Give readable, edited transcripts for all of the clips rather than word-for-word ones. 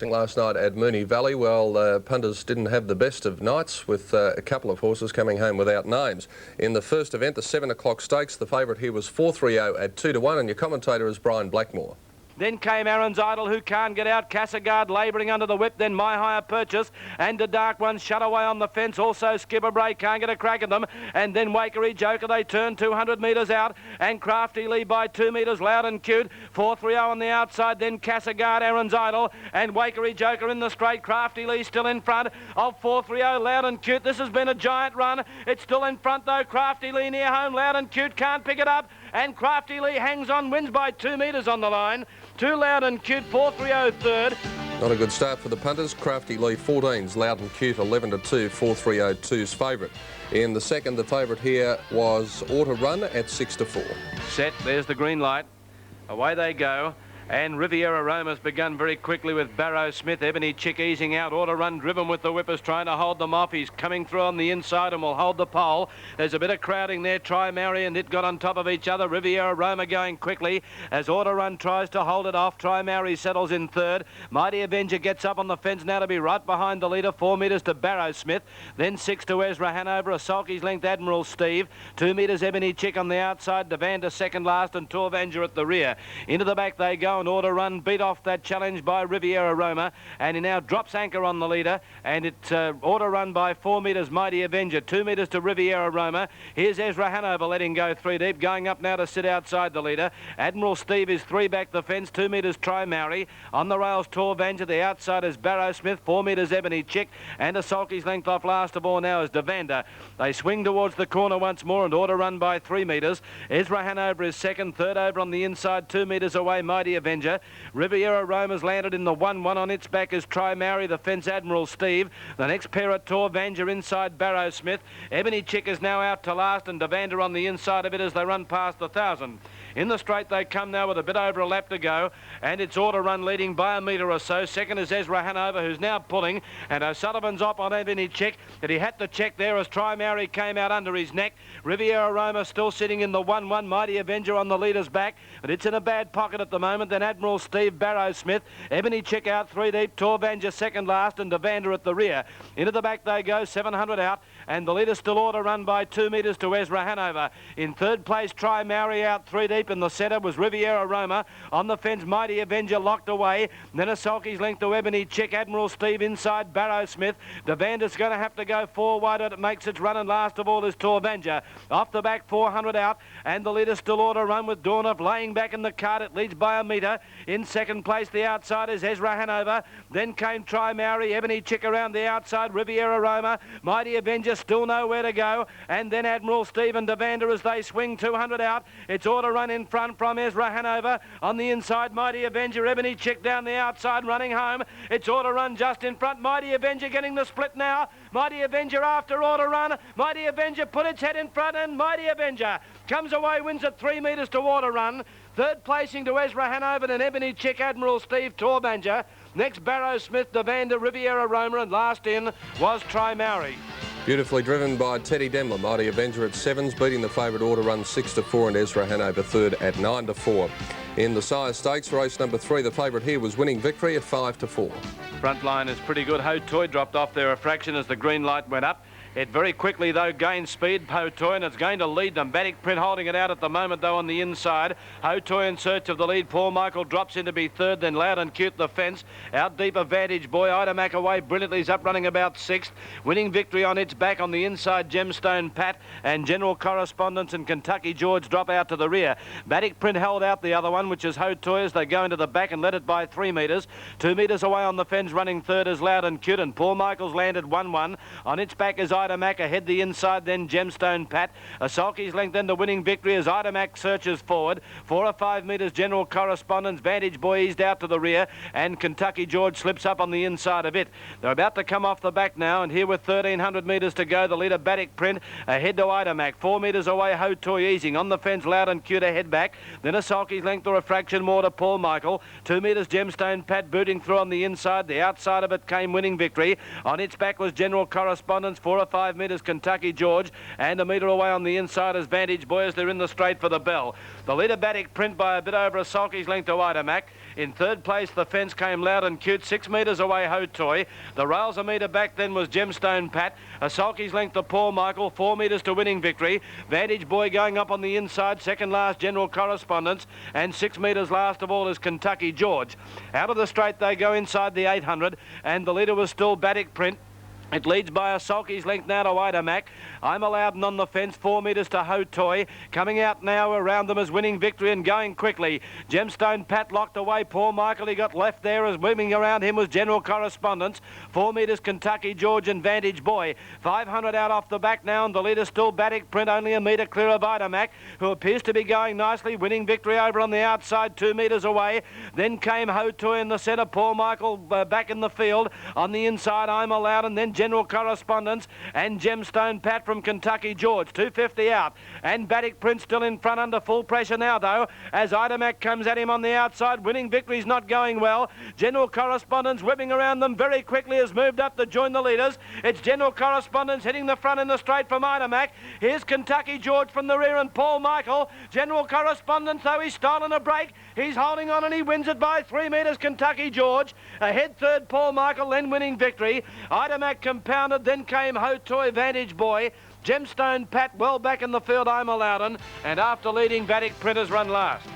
Last night at Moonee Valley, well, punters didn't have the best of nights with a couple of horses coming home without names. In the first event, the 7 o'clock stakes, the favourite here was 430 at 2-1, and your commentator is Brian Blackmore. Then came Aaron's Idol, who can't get out. Cassagard labouring under the whip. Then My Higher Purchase and the Dark One shut away on the fence. Also Skipper Bray can't get a crack at them. And then Wakery Joker, they turn 200 metres out. And Crafty Lee by 2 metres, Loud and Cute. 430 on the outside. Then Cassagard, Aaron's Idol. And Wakery Joker in the straight. Crafty Lee still in front of 430, Loud and Cute. This has been a giant run. It's still in front though. Crafty Lee near home. Loud and Cute can't pick it up. And Crafty Lee hangs on, wins by 2 metres on the line. 2 Loud and Cute, 430 third. Not a good start for the punters. Crafty Lee 14's, Loud and Cute 11-2, 430-2's favourite. In the second, the favourite here was Auto Run at 6-4. Set, there's the green light. Away they go. And Riviera Roma's begun very quickly with Barrow Smith. Ebony Chick easing out. Auto Run driven with the whippers trying to hold them off. He's coming through on the inside and will hold the pole. There's a bit of crowding there. Try Mary and it got on top of each other. Riviera Roma going quickly as Auto Run tries to hold it off. Try Mary settles in third. Mighty Avenger gets up on the fence now to be right behind the leader. 4 metres to Barrow Smith. Then 6 to Ezra Hanover. A sulky's length Admiral Steve. 2 metres Ebony Chick on the outside. Devander second last and Torvanger at the rear. Into the back they go. And Auto Run beat off that challenge by Riviera Roma, and he now drops anchor on the leader, and it's Auto Run by 4 metres Mighty Avenger, 2 metres to Riviera Roma. Here's Ezra Hanover letting go 3 deep, going up now to sit outside the leader. Admiral Steve is 3 back the fence, 2 metres Try Mary. On the rails Torvanger, the outside is Barrow Smith, 4 metres Ebony Chick, and a sulky's length off last of all now is Devander. They swing towards the corner once more and Auto Run by 3 metres. Ezra Hanover is second, third over on the inside, 2 metres away Mighty Avenger. Riviera Roma's landed in the 1-1. On its back is Try Mary, the fence Admiral Steve. The next pair at Torvanger inside Barrow Smith. Ebony Chick is now out to last and Devander on the inside of it as they run past the 1,000. In the straight they come now with a bit over a lap to go, and it's Auto Run leading by a metre or so. Second is Ezra Hanover, who's now pulling, and O'Sullivan's up on Ebony Chick, and he had to check there as Try Mary came out under his neck. Riviera Roma still sitting in the 1-1. Mighty Avenger on the leader's back, but it's in a bad pocket at the moment. Then Admiral Steve, Barrow Smith, Ebony Chick out 3 deep, Torvanger second last, and Devander at the rear. Into the back they go, 700 out, and the leader still Auto Run by 2 metres to Ezra Hanover. In third place, Try Mary out 3 deep. In the centre was Riviera Roma. On the fence, Mighty Avenger locked away. Then a sulky's length to Ebony Chick. Admiral Steve inside Barrow Smith. Devander's going to have to go 4 wide. It makes its run, and last of all is Torvanger. Off the back, 400 out, and the leader still Auto Run with Dornoff laying back in the cart. It leads by a metre. In second place, the outside is Ezra Hanover. Then came Try Mary. Ebony Chick around the outside. Riviera Roma. Mighty Avenger still nowhere to go. And then Admiral Steve and Devander as they swing 200 out. It's Auto Run in front from Ezra Hanover. On the inside, Mighty Avenger. Ebony Chick down the outside running home. It's Auto Run just in front. Mighty Avenger getting the split now. Mighty Avenger after Auto Run. Mighty Avenger put its head in front, and Mighty Avenger comes away, wins at 3 metres to Auto Run. Third placing to Ezra Hanover and Ebony Chick, Admiral Steve, Torvanger. Next, Barrow Smith, Devander, Riviera Roma, and last in was Try Mary. Beautifully driven by Teddy Demler. Mighty Avenger at 7s, beating the favourite Auto Run 6-4, and Ezra Hanover third at 9-4. In the Sire Stakes, race number 3, the favourite here was Winning Victory at 5-4. Front line is pretty good. Ho Toy dropped off there a fraction as the green light went up. It very quickly, though, gained speed, Ho Toy, and it's going to lead them. Batic Print holding it out at the moment, though, on the inside. Ho Toy in search of the lead. Paul Michael drops in to be third, then Loud and Cute the fence. Out deep Advantage Boy. Ida Mac away brilliantly. He's up running about 6th. Winning Victory on its back. On the inside, Gemstone Pat and General Correspondence and Kentucky George drop out to the rear. Batic Print held out the other one, which is Ho Toy, as they go into the back and led it by 3 metres. 2 metres away on the fence, running third is Loud and Cute, and Paul Michael's landed 1-1. On its back is Ida Mac, ahead the inside, then Gemstone Pat. A sulky's length then to Winning Victory as Ida Mac searches forward. 4 or 5 metres General Correspondence. Vantage Boy eased out to the rear, and Kentucky George slips up on the inside of it. They're about to come off the back now, and here with 1,300 metres to go, the leader Batic Print ahead to Ida Mac. 4 metres away, Ho Toy easing. On the fence, Loud and Cute ahead back. Then a sulky's length or a fraction more to Paul Michael. 2 metres Gemstone Pat booting through on the inside. The outside of it came Winning Victory. On its back was General Correspondence. 4 or or 5 metres Kentucky George, and a metre away on the inside is Vantage Boy as they're in the straight for the bell. The leader Batic Print by a bit over a sulky's length to Idamac. In third place, the fence came loud and cute, 6 metres away, Hotoy. The rails a metre back then was Gemstone Pat. A sulky's length to Paul Michael, 4 metres to Winning Victory. Vantage Boy going up on the inside, second last General Correspondence, and 6 metres last of all is Kentucky George. Out of the straight they go inside the 800, and the leader was still Batic Print. It leads by a sulky's length now to Idamac. I'm allowed on the fence, 4 metres to Hotoy. Coming out now around them is Winning Victory and going quickly. Gemstone Pat locked away. Paul Michael, he got left there as moving around him was General Correspondence. 4 metres Kentucky George and Vantage Boy. 500 out off the back now, and the leader still Batic Print, only a metre clear of Idamac, who appears to be going nicely. Winning Victory over on the outside, 2 metres away. Then came Hotoy in the centre. Paul Michael back in the field. On the inside, I'm allowed, and then General Correspondence and Gemstone Pat from Kentucky George. 250 out, and Batic Print still in front under full pressure now though, as Idamac comes at him on the outside. Winning Victory's not going well. General Correspondence whipping around them very quickly, has moved up to join the leaders. It's General Correspondence hitting the front in the straight from Idamac. Here's Kentucky George from the rear and Paul Michael. General Correspondence, though, he's stolen a break. He's holding on and he wins it by 3 metres, Kentucky George. Ahead third, Paul Michael, then Winning Victory. Idamac compounded, then came Hotoy, Vantage Boy. Gemstone Pat well back in the field, I'm allowed, and after leading, Batic Print has run last.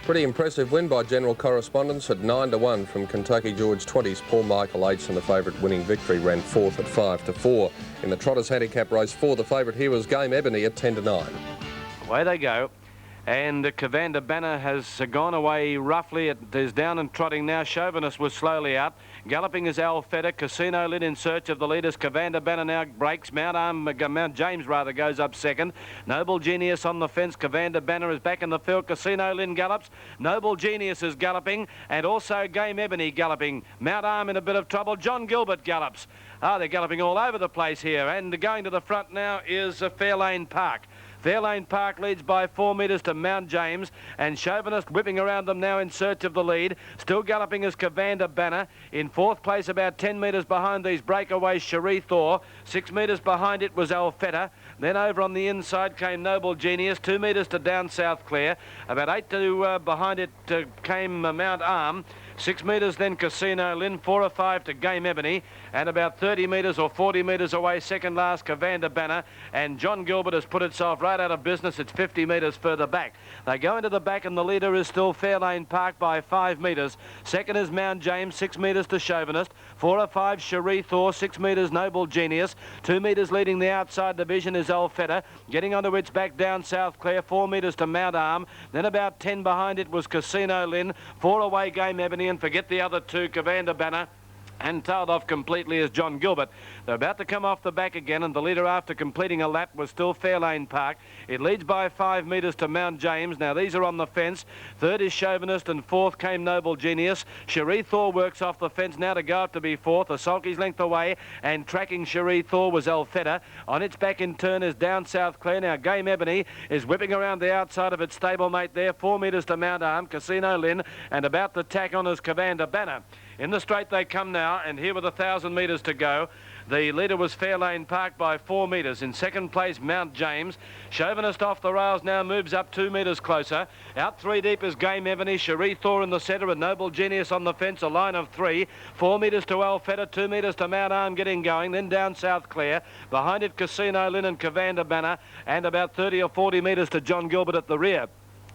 Pretty impressive win by General Correspondence at 9-1 from Kentucky George 20s. Paul Michael 8s, and the favourite Winning Victory ran 4th at 5-4. In the Trotters Handicap Race 4, the favourite here was Game Ebony at 10-9. Away they go. And Cavander Banner has gone away roughly. It is down and trotting now. Chauvinist was slowly out. Galloping is Alfetta. Casino Lynn in search of the leaders. Cavander Banner now breaks. Mount James rather goes up second. Noble Genius on the fence. Cavander Banner is back in the field. Casino Lynn gallops. Noble Genius is galloping, and also Game Ebony galloping. Mount Arm in a bit of trouble. John Gilbert gallops. They're galloping all over the place here. And going to the front now is Fairlane Park. Fairlane Park leads by 4 metres to Mount James, and Chauvinist whipping around them now in search of the lead. Still galloping is Cavander Banner. In 4th place, about 10 metres behind these breakaways, Cherie Thor. 6 metres behind it was Alfetta. Then over on the inside came Noble Genius. 2 metres to Down South Clare. About 8 to behind it came Mount Arm. 6 metres then Casino Lynn, 4 or 5 to Game Ebony, and about 30 metres or 40 metres away, second last Cavander Banner, and John Gilbert has put itself right out of business. It's 50 metres further back. They go into the back, and the leader is still Fairlane Park by 5 metres. Second is Mount James, 6 metres to Chauvinist. 4 or 5 Cherie Thor, 6 metres Noble Genius. 2 metres leading the outside division is Alfetta. Getting onto its back Down South Clare, 4 metres to Mount Arm. Then about 10 behind it was Casino Lynn. 4 away Game Ebony, and forget the other 2, Cavander Banner. And tailed off completely is John Gilbert. They're about to come off the back again, and the leader after completing a lap was still Fairlane Park. It leads by 5 metres to Mount James. Now these are on the fence. Third is Chauvinist, and 4th came Noble Genius. Cherie Thor works off the fence now to go up to be 4th. A sulky's length away, and tracking Cherie Thor was Alfetta. On its back in turn is Down South Clare. Now Game Ebony is whipping around the outside of its stablemate there. 4 metres to Mount Arm, Casino Lynn, and about to tack on is Cavander Banner. In the straight they come now, and here with 1,000 metres to go. The leader was Fairlane Park by 4 metres. In second place, Mount James. Chauvinist off the rails now moves up 2 metres closer. Out 3 deep is Game Ebony. Cherie Thor in the centre, and Noble Genius on the fence, a line of 3. 4 metres to Alfetta, 2 metres to Mount Arm getting going. Then Down South Clare. Behind it, Casino Lynn and Cavander Banner, and about 30 or 40 metres to John Gilbert at the rear.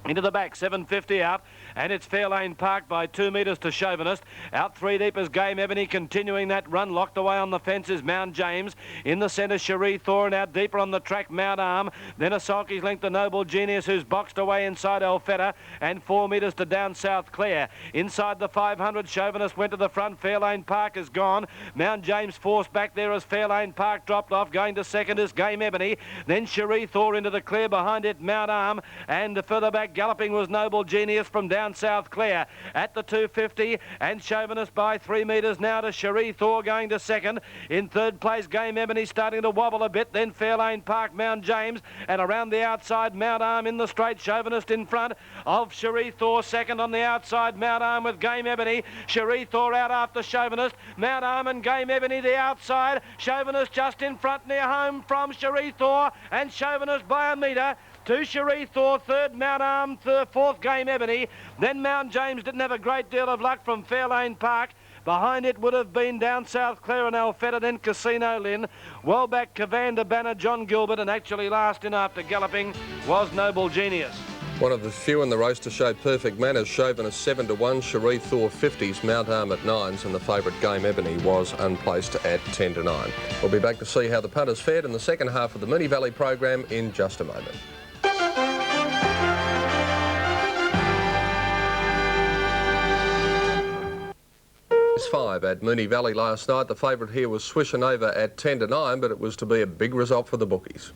Into the back, 750 out, and it's Fairlane Park by 2 metres to Chauvinist. Out 3 deep is Game Ebony, continuing that run. Locked away on the fence is Mount James. In the centre, Cherie Thor, and out deeper on the track, Mount Arm. Then a sulky's length to Noble Genius, who's boxed away inside Alfetta, and 4 metres to Down South Clare. Inside the 500, Chauvinist went to the front. Fairlane Park is gone. Mount James forced back there as Fairlane Park dropped off. Going to second is Game Ebony. Then Cherie Thor into the clear, behind it Mount Arm, and further back Galloping was Noble Genius from down South Clare at the 250, and Chauvinist by 3 metres now to Cherie Thor going to second. In third place, Game Ebony starting to wobble a bit, then Fairlane Park, Mount James, and around the outside, Mount Arm in the straight. Chauvinist in front of Cherie Thor, second on the outside, Mount Arm with Game Ebony. Cherie Thor out after Chauvinist. Mount Arm and Game Ebony the outside. Chauvinist just in front near home from Cherie Thor, and Chauvinist by a metre to Cherie Thor, third Mount Arm, fourth Game Ebony. Then Mount James didn't have a great deal of luck from Fairlane Park. Behind it would have been down South Clare and Alfetta, then Casino Lynn. Well back, Cavander Banner, John Gilbert, and actually last in after galloping was Noble Genius. One of the few in the race to show perfect manners. Chauvinist 7-1, Cherie Thor 50s, Mount Arm at 9s, and the favourite Game Ebony was unplaced at 10-9. We'll be back to see how the punters fared in the second half of the Moonee Valley program in just a moment. Race 5 at Moonee Valley last night. The favourite here was Swishing Over at 10-9, but it was to be a big result for the bookies.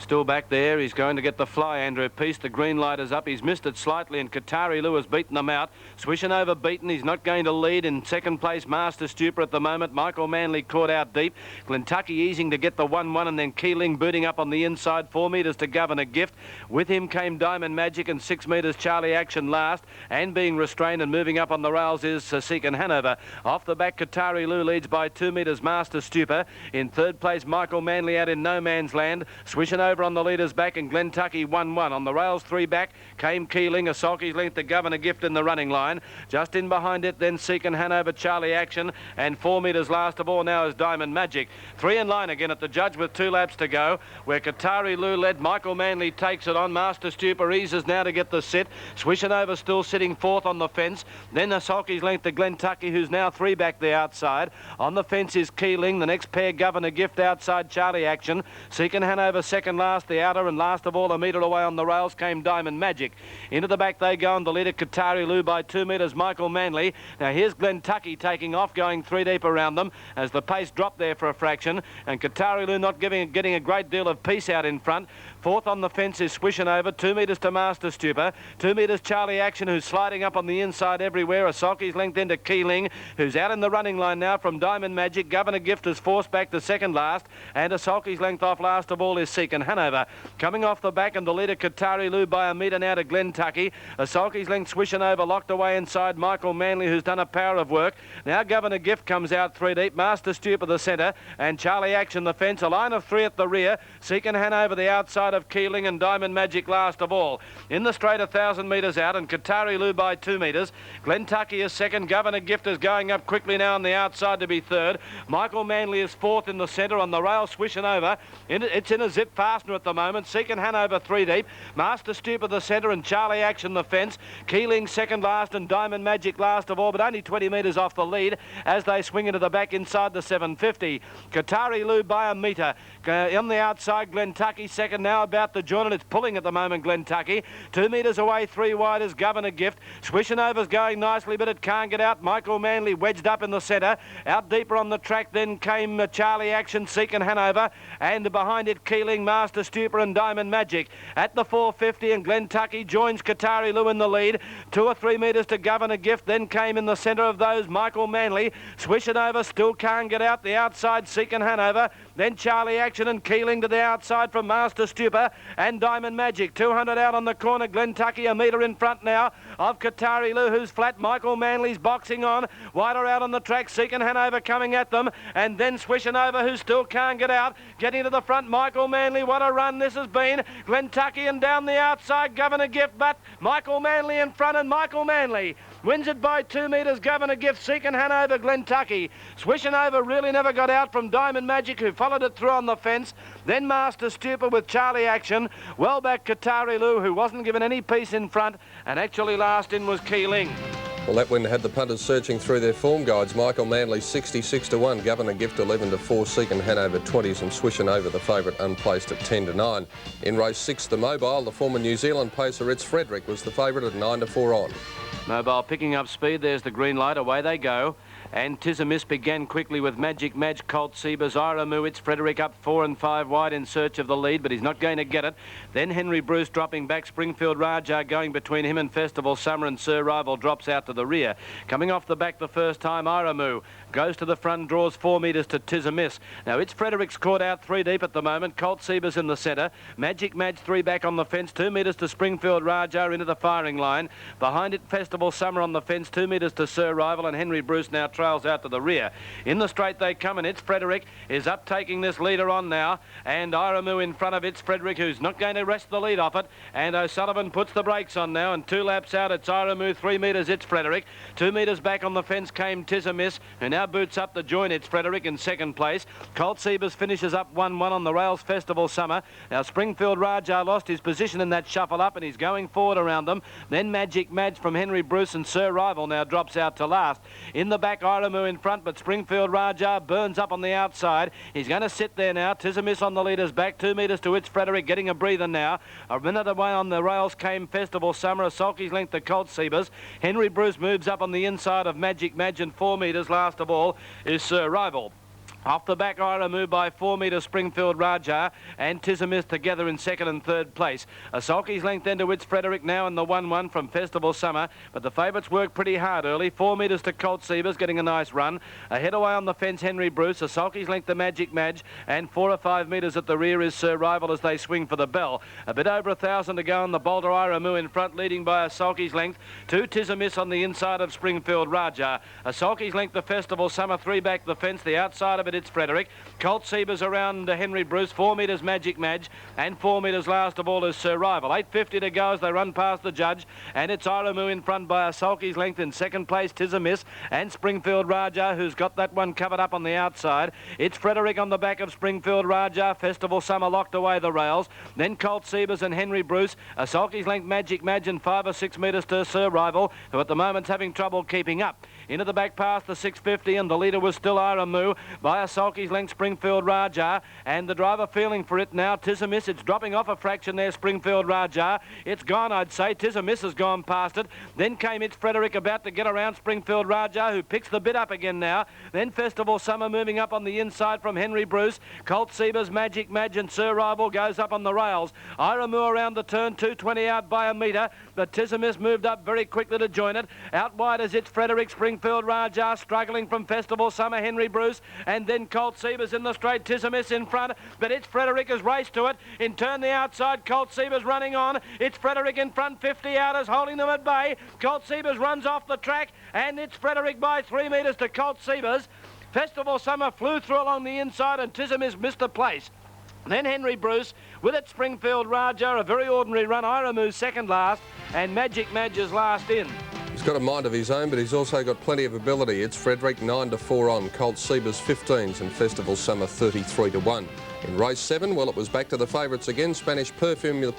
Still back there, he's going to get the fly, Andrew Peace. The green light is up, he's missed it slightly, and Qatari Lou has beaten them out. Swishing Over beaten, he's not going to lead. In second place, Master Stupor at the moment. Michael Manley caught out deep. Glentucky easing to get the 1-1, and then Keeling booting up on the inside, 4 metres to Governor Gift. With him came Diamond Magic, and 6 metres Charlie Action last, and being restrained and moving up on the rails is Seekin Hanover. Off the back, Qatari Lou leads by 2 metres Master Stupor. In third place, Michael Manley out in no man's land. Swishing Over on the leader's back, and Glentucky 1-1. On the rails, 3 back came Keeling, a sulky's length to Governor Gift in the running line. Just in behind it, then Seekin Hanover, Charlie Action, and 4 metres last of all now is Diamond Magic. 3 in line again at the judge with 2 laps to go, where Qatari Lou led. Michael Manley takes it on. Master Stupor eases now to get the sit. Swishing Over still sitting 4th on the fence. Then a sulky's length to Glentucky, who's now 3 back the outside. On the fence is Keeling. The next pair, Governor Gift outside, Charlie Action. Seekin Hanover second last, the outer, and last of all, a metre away on the rails came Diamond Magic. Into the back they go, and the leader Qatari Lou by 2 metres Michael Manley. Now here's Glentucky taking off, going 3 deep around them as the pace dropped there for a fraction, and Qatari Lou not getting a great deal of peace out in front. 4th on the fence is Swishing Over, 2 metres to Master Stupor, 2 metres Charlie Action, who's sliding up on the inside everywhere. A sulky's length into Keeling, who's out in the running line now from Diamond Magic. Governor Gift is forced back to second last, and a sulky's length off last of all is Seekin Hanover. Coming off the back, and the leader Qatari Lou by a metre now to Glentucky. A sulky's length Swishing Over locked away inside Michael Manley, who's done a power of work. Now Governor Gift comes out 3 deep, Master Stupor the centre, and Charlie Action the fence. A line of 3 at the rear. Seekin Hanover the outside of Keeling, and Diamond Magic last of all. In the straight, 1,000 metres out, and Qatari Lou by 2 metres. Glentucky is second. Governor Gift is going up quickly now on the outside to be third. Michael Manley is 4th in the centre. On the rail, Swishing Over. It's in a zip fastener at the moment. Seekin Hanover 3 deep. Master Stupor the centre, and Charlie Action the fence. Keeling second last, and Diamond Magic last of all, but only 20 metres off the lead as they swing into the back inside the 750. Qatari Lou by a metre. On the outside, Glentucky second now about the joint, and it's pulling at the moment, Glentucky. 2 metres away, 3 wide is Governor Gift. Swishing Over's going nicely, but it can't get out. Michael Manley wedged up in the centre. Out deeper on the track then came Charlie Action, Seekin Hanover, and behind it Keeling, Master Stupor, and Diamond Magic. At the 450, and Glentucky joins Qatari Lou in the lead. 2 or 3 metres to Governor Gift, then came in the centre of those Michael Manley. Swishing Over still can't get out. The outside, Seekin Hanover, then Charlie Action and Keeling to the outside from Master Stupor and Diamond Magic. 200 out on the corner, Glentucky a metre in front now of Qatari Lou, who's flat. Michael Manley's boxing on. Wider out on the track, Seekin Hanover coming at them, and then Swishing Over, who still can't get out. Getting to the front, Michael Manley. What a run this has been. Glentucky and down the outside, Governor Gift, but Michael Manley in front, and Michael Manley wins it by 2 metres. Governor Gift, Seekin Hanover, Glentucky. Swishing Over really never got out from Diamond Magic, who followed it through on the fence. Then Master Stupor with Charlie Action. Well back Qatari Lou, who wasn't given any peace in front, and actually last in was Keeling. Well, that win had the punters searching through their form guides. Michael Manley 66-1, Governor Gift 11-4, Seekin Hanover 20s, and Swishing Over the favourite unplaced at 10-9. In race 6, the Mobile, the former New Zealand pacer It's Frederick was the favourite at 9-4 on. Mobile picking up speed. There's the green light. Away they go. and Tizamis began quickly with Magic Madge, Colt Sebers, Iramu. It's Frederick up 4 and 5 wide in search of the lead, but he's not going to get it. Then Henry Bruce dropping back, Springfield Raja going between him and Festival Summer, and Sir Rival drops out to the rear. Coming off the back the first time, Iramu goes to the front, draws 4 metres to Tizamis. Now it's Frederick's caught out 3 deep at the moment. Colt Sebers in the centre. Magic Madge 3 back on the fence, 2 metres to Springfield Raja into the firing line. Behind it, Festival Summer on the fence, 2 metres to Sir Rival, and Henry Bruce now trails out to the rear. In the straight they come, and it's Frederick is up taking this leader on now, and Iramu in front of it's Frederick, who's not going to rest the lead off it, and O'Sullivan puts the brakes on now, and 2 laps out it's Iramu, 3 metres it's Frederick. 2 metres back on the fence came Tizamis, who now boots up the joint. It's Frederick in second place. Colt Sebers finishes up 1-1 on the rails, Festival Summer. Now Springfield Raja lost his position in that shuffle up, and he's going forward around them. Then Magic Madge from Henry Bruce, and Sir Rival now drops out to last. In the back, Iramu in front, but Springfield Raja burns up on the outside. He's going to sit there now. Tizamis on the leader's back, 2 metres to it's Frederick, getting a breather now. A minute away on the rails came Festival Summer, a sulky's length to Colt Sebers. Henry Bruce moves up on the inside of Magic Madge, and 4 metres last of all is Sir Rival. Off the back, Iramu by 4 metres, Springfield Raja and Tizamis together in second and third place. A sulky's length then to it's Frederick now in the 1-1 from Festival Summer, but the favourites work pretty hard early. 4 metres to Colt Sebers, getting a nice run. Ahead away on the fence, Henry Bruce. A sulky's length to Magic Madge, and 4 or 5 metres at the rear is Sir Rival as they swing for the bell. A bit over 1,000 to go on the Boulder. Iramu in front, leading by a sulky's length. 2 Tizamis on the inside of Springfield Raja. A sulky's length to Festival Summer, 3 back the fence. The outside of it, it's Frederick. Colt Sebers around Henry Bruce, 4 metres Magic Madge, and 4 metres last of all is Sir Rival. 8.50 to go as they run past the judge, and it's Iramu in front by a sulky's length. In second place, Tizamis and Springfield Raja, who's got that one covered up on the outside. It's Frederick on the back of Springfield Raja. Festival Summer locked away the rails. Then Colt Sebers and Henry Bruce. A sulky's length Magic Madge, and 5 or 6 metres to Sir Rival, who at the moment's having trouble keeping up. Into the back past the 6.50, and the leader was still Iramu by a sulky's length, Springfield Raja, and the driver feeling for it now. Tizamis, it's dropping off a fraction there, Springfield Raja. It's gone, I'd say. Tizamis has gone past it. Then came it's Frederick about to get around Springfield Raja, who picks the bit up again now. Then Festival Summer moving up on the inside from Henry Bruce. Colt Sebers, Magic Madge, and Sir Rival goes up on the rails. Iramu around the turn, 2.20 out by a metre, but Tizamis moved up very quickly to join it. Out wide as it's Frederick, Springfield Raja struggling from Festival Summer, Henry Bruce, and then Colt Sebers in the straight, Tizamis in front, but it's Frederick has raced to it. In turn the outside, Colt Sebers running on. It's Frederick in front, 50 outers holding them at bay. Colt Sebers runs off the track, and it's Frederick by 3 metres to Colt Sebers. Festival Summer flew through along the inside, and Tizamis missed a place. Then Henry Bruce, with it Springfield Raja, a very ordinary run. Iramu second last, and Magic Madge is last in. He's got a mind of his own, but he's also got plenty of ability. It's Frederick 9-4 on, Colt Sebers 15s, and Festival Summer 33-1. In race 7, well, it was back to the favourites again. Spanish Perfume, the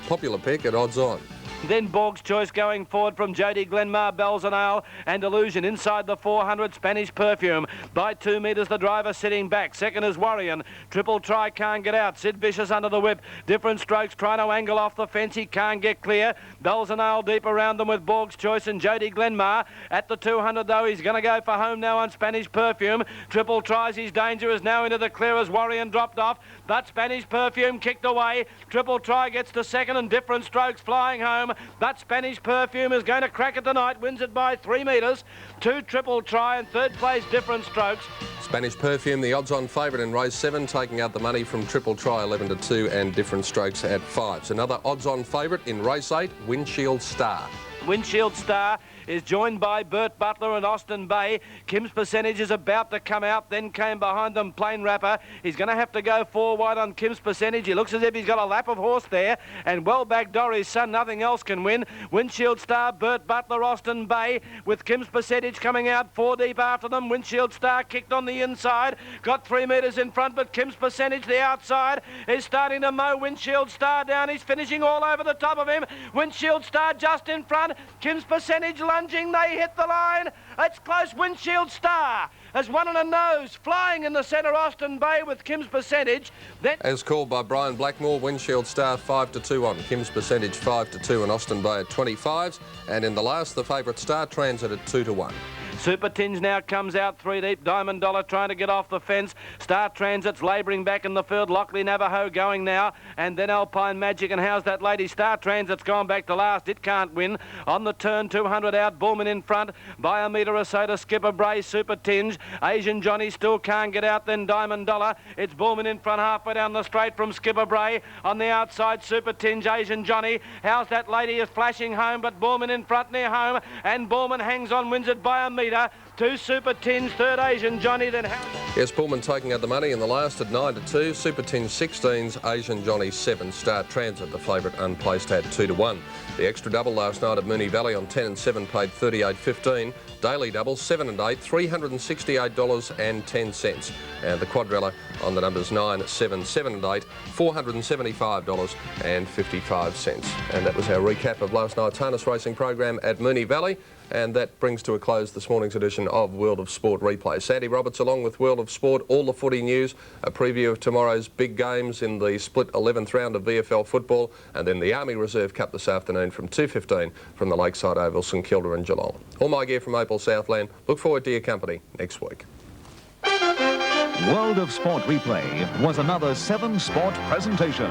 popular pick at odds on. Then Borg's Choice going forward from Jody Glenmar, Bells and Ale and Illusion inside the 400. Spanish Perfume by 2 metres. The driver sitting back. Second is Warrior. Triple Try can't get out. Sid Vicious under the whip. Different Strokes trying to angle off the fence. He can't get clear. Bells and Ale deep around them with Borg's Choice and Jody Glenmar. At the 200 though, he's going to go for home now on Spanish Perfume. Triple Tries his danger is now into the clear as Warrior dropped off. But Spanish Perfume kicked away. Triple Try gets to second, and Different Strokes flying home. But Spanish Perfume is going to crack it tonight. Wins it by 3 metres. 2 Triple Try, and third place Different Strokes. Spanish Perfume, the odds-on favourite in race 7, taking out the money from Triple Try 11-2 and Different Strokes at 5. So another odds-on favourite in race 8, Windshield Star. Windshield Star is joined by Burt Butler and Austin Bay. Kim's Percentage is about to come out. Then came behind them Plain Rapper. He's going to have to go 4 wide on Kim's Percentage. He looks as if he's got a lap of horse there. And well back Dory's Son. Nothing else can win. Windshield Star, Burt Butler, Austin Bay with Kim's Percentage coming out 4 deep after them. Windshield Star kicked on the inside. Got 3 metres in front, but Kim's Percentage, the outside, is starting to mow Windshield Star down. He's finishing all over the top of him. Windshield Star just in front. Kim's Percentage lunging. They hit the line. It's close. Windshield Star has won on a nose. Flying in the centre, Austin Bay with Kim's Percentage. Then, as called by Brian Blackmore, Windshield Star 5-2 on, Kim's Percentage 5-2, and Austin Bay at 25s. And in the last, the favourite Star Transit at 2-1. Super Tinge now comes out 3 deep. Diamond Dollar trying to get off the fence. Star Transit's labouring back in the field. Lockley Navajo going now, and then Alpine Magic. And how's that lady? Star Transit's gone back to last. It can't win. On the turn, 200 out. Bullman in front by a metre or so to Skipper Bray. Super Tinge. Asian Johnny still can't get out. Then Diamond Dollar. It's Bullman in front halfway down the straight from Skipper Bray. On the outside, Super Tinge, Asian Johnny. How's that lady? Is flashing home, but Bullman in front near home, and Bullman hangs on, wins it by a metre. 2 Super Tinge, third Asian Johnny, then Yes, Bullman taking out the money in the last at 9-2. Super Tinge 16s, Asian Johnny 7. Star Transit, the favourite unplaced, at 2-1. The extra double last night at Moonee Valley on 10 and 7 paid $38.15. Daily double 7 and 8, $368.10. And the quadrilla on the numbers 9, 7, 7 and 8, $475.55. And that was our recap of last night's harness racing program at Moonee Valley. And that brings to a close this morning's edition of World of Sport Replay. Sandy Roberts along with World of Sport, all the footy news, a preview of tomorrow's big games in the split 11th round of VFL football, and then the Army Reserve Cup this afternoon from 2:15 from the Lakeside Oval, St Kilda and Geelong. All my gear from Opal Southland. Look forward to your company next week. World of Sport Replay was another 7 Sport presentation.